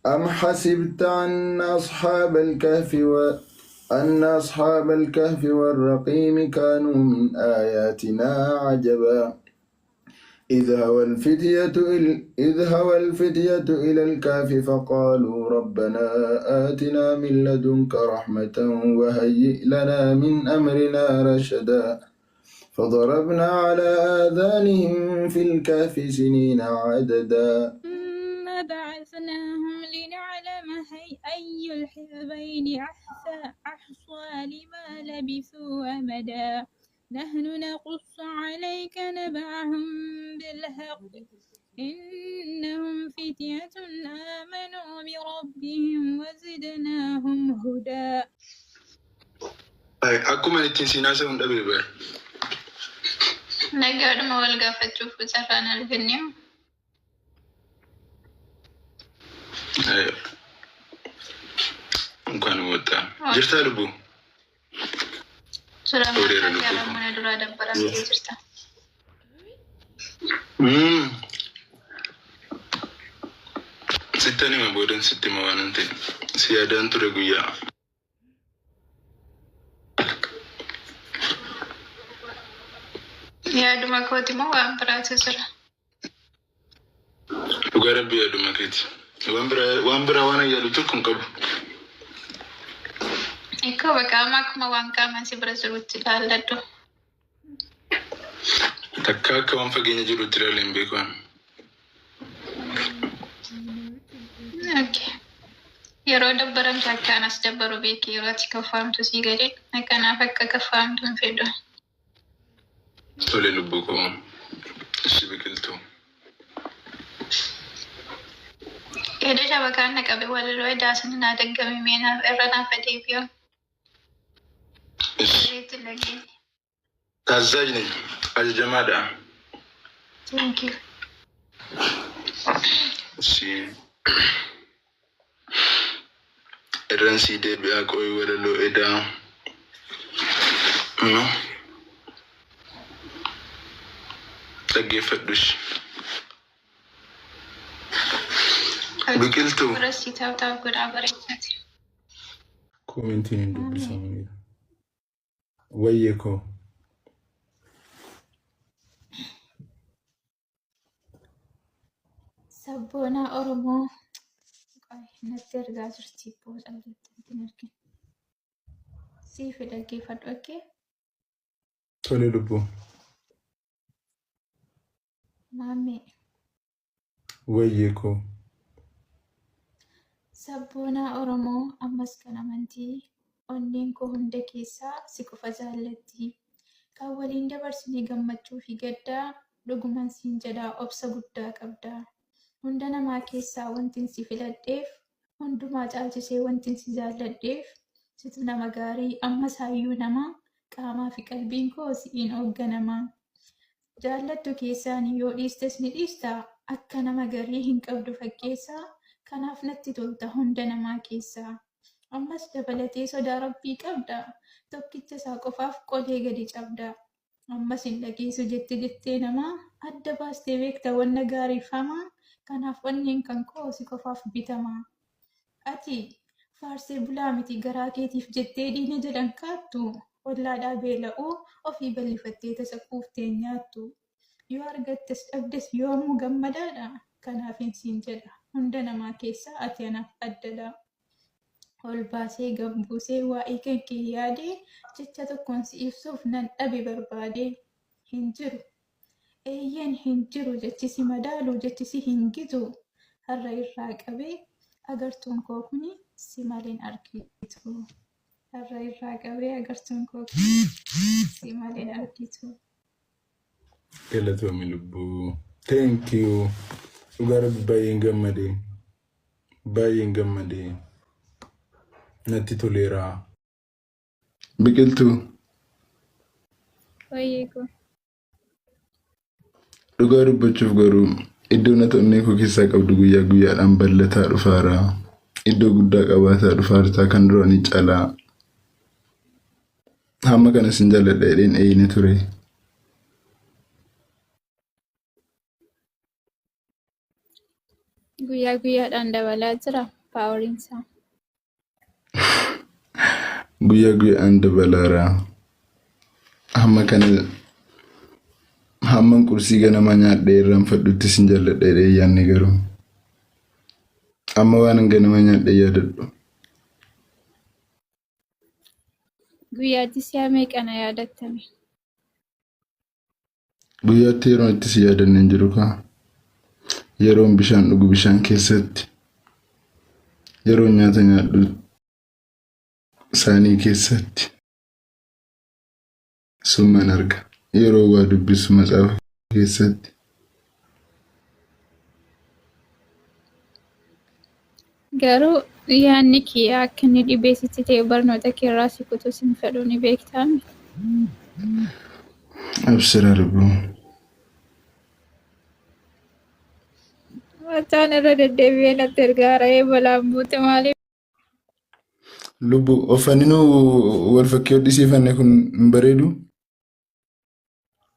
أم حسبت أن أصحاب الكهف والرقيم كانوا من آياتنا عجبا إذ هوى الفتية إلى الكهف فقالوا ربنا آتنا من لدنك رحمة وهيئ لنا من أمرنا رشدا فضربنا على آذانهم في الكهف سنين عددا ثم بعثناهم لنعلم أي الحزبين أحصى لما لبثوا أمدا نحن نقص عليك نبعهم بالحق إنهم فتية آمنوا بربهم وزدناهم هدى. أكو من التنسينا سون دبيبر. نقدر ما والقى فتشوف سفانا الفنيو. أيوة. ممكن ودا. جرت لبو. سلام عليكم يا رب من دورا دبرة جرت. ستاني ما بودن ستي ما وانتي. سيادان ترجويا. يا دوما كوتي ما وان برات سرا. وقرب يا دوما كيتي. وان برا وانا يا لطكم كب. إيكو بكامك ما وان كمان سبرزروت تلالدو. تكاك وان فجينا جلو ترالين بيكون. Okay. Yeroo dabbaram takkaan as dabbaru beekii yeroo ati kaffaamtu sii galee kanaaf akka kaffaamtu hin fedhu. Tole lubbuu koo ishee biqiltuu. Edda shabakaan na qabe walaloo edaa sana naa daggame meenaaf irra naaf adeebiyo. Reetti lagee. Tajaajilni ajajamaadha. Thank you. Ishee. Irransi deebi'aa qo'ee walaloo edaa. Dhaggeeffadhush. Biqiltuu. Rasii taa'u godhaa bareechati. Komentiin hin dubbisamanidha. Wayyee koo. Sabboonaa Oromoo natti ergaa jirti booda alatti argina. Siif dhaggeeffadhu akkee. Tole lubbuu. Maamee. Wayyee koo. Sabboonaa Oromoo ammas kan amantii onneen koo hunda keessaa si qofa jaallatti. Kan waliin dabarsinee gammachuu fi gaddaa dhuguman siin jedhaa obsa guddaa qabdaa. Hunda namaa keessaa wantin si filadheef hundumaa caalchisee wantin si jaalladheef situ nama gaarii ammas hayyuu namaa qaamaa fi qalbiin koo si'iin hoogganamaa. Jaallattu keessaan yoo dhiistes ni dhiistaa akka nama garii hin qabdu fakkeessaa kanaaf natti tolta hunda namaa keessaa. Ammas dabalatee sodaa rabbii qabda tokkicha isaa qofaaf qolee gadi cabda. Ammas hin dhageessu jettee namaa adda baastee beekta wanna gaariifamaa kanaaf onneen kan koo si qofaaf bitamaa. Ati faarsee bulaa miti garaa keetiif jettee diina jedhan kaattu ollaadhaa beela'uu ofii bal'ifattee tasa quuftee nyaattu. Yoo argattes dhabdes yoomuu gammadaadha kanaaf hin siin jedha hunda namaa keessaa ati anaaf addadha. Ol baasee gambuusee waa'ee kan kee yaadee jecha tokkoon si ibsuuf nan dhabe barbaade hin jiru. Eeyyeen hin jiru jechisi madaalu jechisi hin gitu har'a irraa qabee agartuun koo kuni si maleen argitu. Har'a irraa qabee agartuun koo kuni si maleen argitu. Galatoomi lubbuu. Thank you. Dhugaa rabbi baay'een gammadee. Baay'een gammadee. Natti toleera. Biqiltuu. Wayyee koo. Dhugaa dubbachuuf garuu iddoo na onnee koo keessaa qabdu guyyaa guyyaadhaan bal'ataa dhufaara. Iddoo guddaa qabaataa dhufaartaa kan duraanii caalaa. Hamma kana sin jaalladha jedheen eeyine ture. Guyyaa guyyaadhaan dabalaa jira paawuriinsaa. Guyyaa guyyaan dabalaara. Hamman qursii ganama nyaadhee irraanfadhutti sin jalladhee yaadne garuu. Amma waan ganama nyaadhee yaadadhu. Guyyaatti si'a meeqana yaadattame? Guyyaatti yeroo itti si yaadannee jiru kaa. Yeroon bishaan dhugu bishaan keessatti. Yeroon nyaata nyaadhu saanii keessatti. Summan arga. Yeroo waa dubbisu matsaafa keessatti. Garuu yaadni kiyya akka inni dhibeessitti ta'e barnoota keerraa si kutuu sin fedhu ni beektaami. Absira lubbuu. Mataan irra deddeebi'ee natti ergaara'ee balaan buute maaliif? Lubbuu offaninuu wal fakkii hodhisiifanne kun hin bareedu?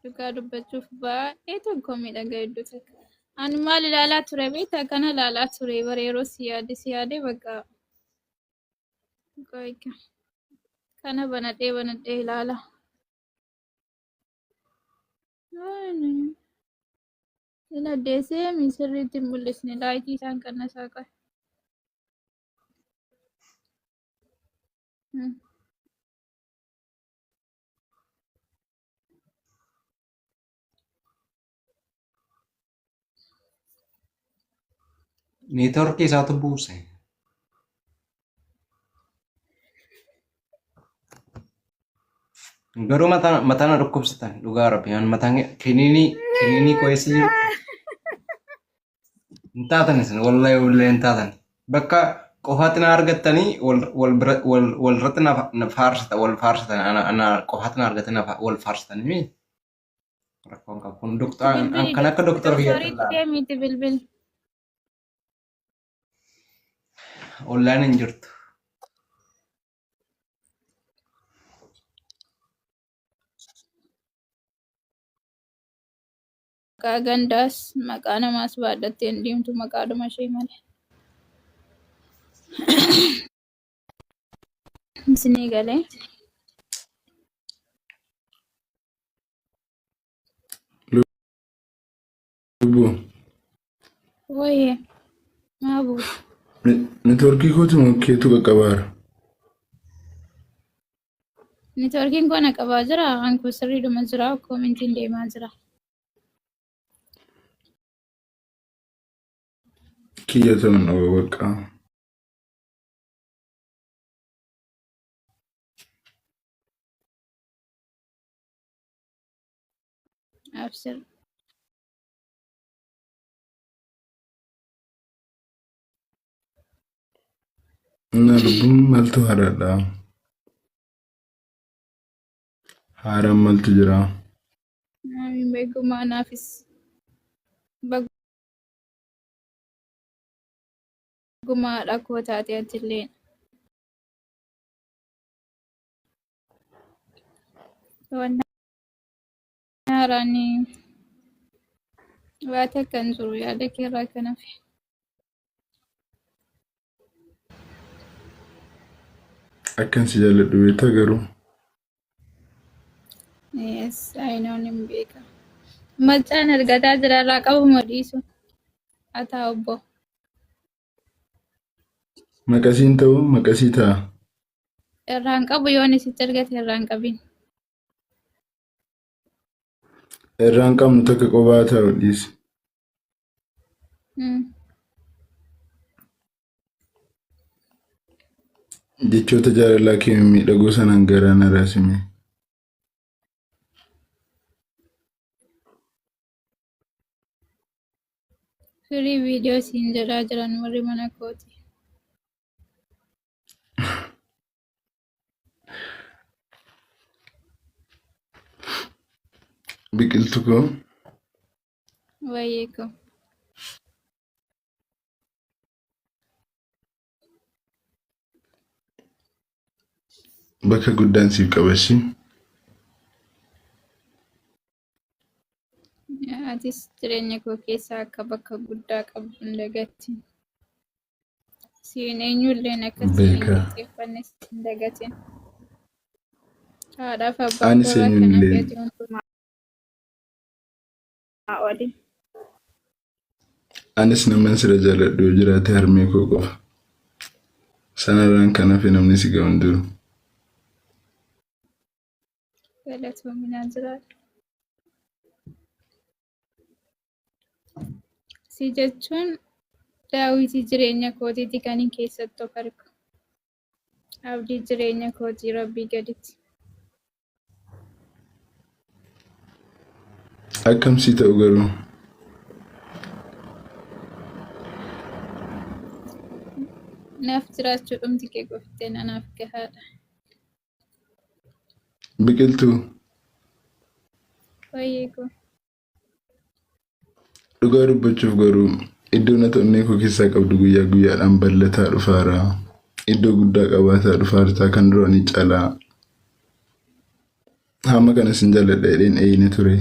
Dhugaa dubbachuuf baay'ee tokko miidhaga hedduu takka. Ani maal ilaalaa ture beektaa kana ilaalaa ture bareeroo si yaade bakka kana banadhee ilaala. Ina addeessee misirriitti hin mul'isne laayitii isaan qannasaa qabu. Neetworkii isaatu buuse. Garuu mataan dhukkubsatan dhugaa Rabbiyaan mataan kiniinii qo'eessi jiru. Hin taatan isin wallahi hin taatan. Bakka qofaatti na argattanii wal irratti na faarsatan ana qofaatti na argatanii wal faarsatanii rakkoon qabu. Kun kan akka doktora bilbil. Online hin jirtu. Maqaa gandaas maqaa namaas baadhattee hin deemtu maqaadhuma ishee malee. Isinii galee. Lubbuu. Wayye maa buutu? Neetworkii kootu keetu qaqqabaara. Neetworkiin koo na qabaa jira hankoo sirriidhuma jira koomintiin deemaa jira. Kiyya ta'uun dhaba bakka. Absir. Na lubbuun maltu haaraadha. Haaraan maltu jira. Namiin beekumaa naafis bagumaadha koo taatee atillee. Wanti haaraan waata kan jiru yaada keerraa kan hafe. Akkan si jaalladhu beektaa garuu. Yes, ayinoon hin beeka. Macaan argataa jira irraa qabu modhiisu. Ataa obbo. Maqasiin ta'uu maqasii ta'a. Irraan qabu yoon isitti argate irraan qabin. Irraan qabnu takka qophaa ta'u dhiisi. Jechoota jaalalaa kee miidhagoo sanaan garaa na raasime. Firii viidiyoo siin jedhaa jiran warri mana kooti. Biqiltuu koo. Wayyee koo. Bakka guddaan siif qabashi. Atis jireenya koo keessaa akka bakka guddaa qabdu hin dagatti. Siin eenyulleen akkasii beeka. xiyyeeffanne hin dagatin. Haadhaaf abbaa Ani qorraa kana eenyulleen fe'atu hundumaa oli. anis naman sira jaaladhu yoo jiraate harmee koo qofa. Sanarraan kan hafe namni si ga'u hin jiru. Galatoominaa jiraadhu. Si jechuun daawwitii jireenya kootiiti kan hin keessatti of argu. Abdii jireenya kootii Rabbii gaditti. Akkamsii ta'u garuu Naaf jiraachuu dhumti kee qoftee nanaaf gahaadha. biqiltuu Wayyee koo. dhugaa dubbachuuf garuu iddoo na onnee koo keessaa qabdu guyyaa guyyaadhaan bal'ataa dhufaara. Iddoo guddaa qabaataa dhufaartaa kan duraanii caalaa. Hamma kana sin jaalladha jedheen eeyine ture.